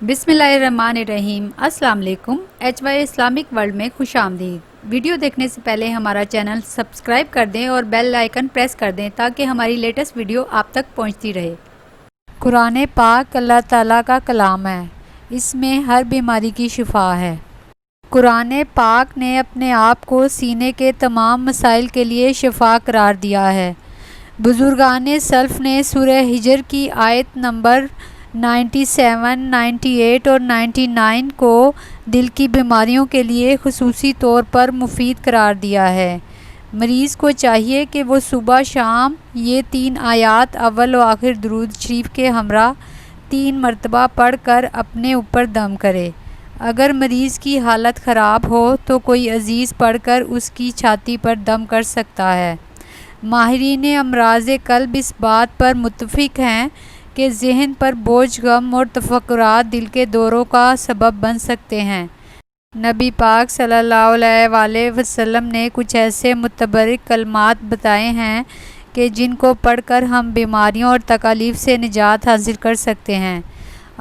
بسم اللہ الرحمن الرحیم۔ السلام علیکم۔ HY اسلامک ورلڈ میں خوش آمدید۔ ویڈیو دیکھنے سے پہلے ہمارا چینل سبسکرائب کر دیں اور بیل آئیکن پریس کر دیں تاکہ ہماری لیٹسٹ ویڈیو آپ تک پہنچتی رہے۔ قرآن پاک اللہ تعالیٰ کا کلام ہے، اس میں ہر بیماری کی شفا ہے۔ قرآن پاک نے اپنے آپ کو سینے کے تمام مسائل کے لیے شفا قرار دیا ہے۔ بزرگان سلف نے سورہ ہجر کی آیت نمبر 97، 98 اور 99 کو دل کی بیماریوں کے لیے خصوصی طور پر مفید قرار دیا ہے۔ مریض کو چاہیے کہ وہ صبح شام یہ 3 آیات اول و آخر درود شریف کے ہمراہ 3 مرتبہ پڑھ کر اپنے اوپر دم کرے۔ اگر مریض کی حالت خراب ہو تو کوئی عزیز پڑھ کر اس کی چھاتی پر دم کر سکتا ہے۔ ماہرین امراض قلب اس بات پر متفق ہیں کہ ذہن پر بوجھ، غم اور تفکرات دل کے دوروں کا سبب بن سکتے ہیں۔ نبی پاک صلی اللہ علیہ وآلہ وسلم نے کچھ ایسے متبرک کلمات بتائے ہیں کہ جن کو پڑھ کر ہم بیماریوں اور تکالیف سے نجات حاصل کر سکتے ہیں۔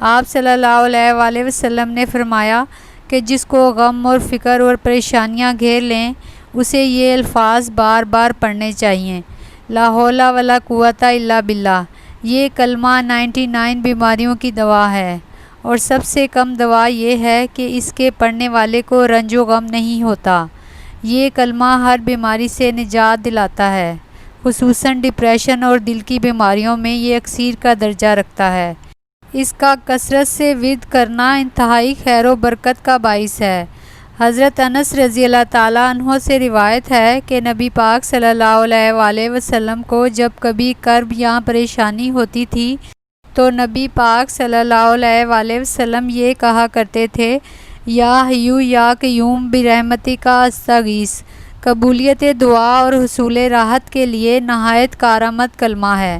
آپ صلی اللہ علیہ وآلہ وسلم نے فرمایا کہ جس کو غم اور فکر اور پریشانیاں گھیر لیں اسے یہ الفاظ بار بار پڑھنے چاہیے: لا حول ولا قوت الا باللہ۔ یہ کلمہ 99 بیماریوں کی دوا ہے، اور سب سے کم دوا یہ ہے کہ اس کے پڑھنے والے کو رنج و غم نہیں ہوتا۔ یہ کلمہ ہر بیماری سے نجات دلاتا ہے، خصوصاً ڈپریشن اور دل کی بیماریوں میں یہ اکثیر کا درجہ رکھتا ہے۔ اس کا کثرت سے ورد کرنا انتہائی خیر و برکت کا باعث ہے۔ حضرت انس رضی اللہ تعالیٰ عنہ سے روایت ہے کہ نبی پاک صلی اللہ علیہ وآلہ وسلم کو جب کبھی کرب یا پریشانی ہوتی تھی تو نبی پاک صلی اللہ علیہ وآلہ وسلم یہ کہا کرتے تھے: یا حیو یا قیوم برحمتک استغیث۔ قبولیت دعا اور حصول راحت کے لیے نہایت کارآمد کلمہ ہے۔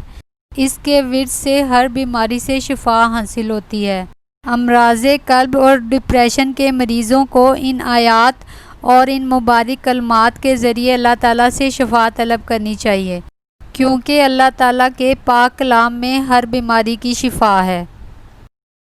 اس کے ورد سے ہر بیماری سے شفا حاصل ہوتی ہے۔ امراض قلب اور ڈپریشن کے مریضوں کو ان آیات اور ان مبارک کلمات کے ذریعے اللہ تعالیٰ سے شفا طلب کرنی چاہیے، کیونکہ اللہ تعالیٰ کے پاک کلام میں ہر بیماری کی شفا ہے۔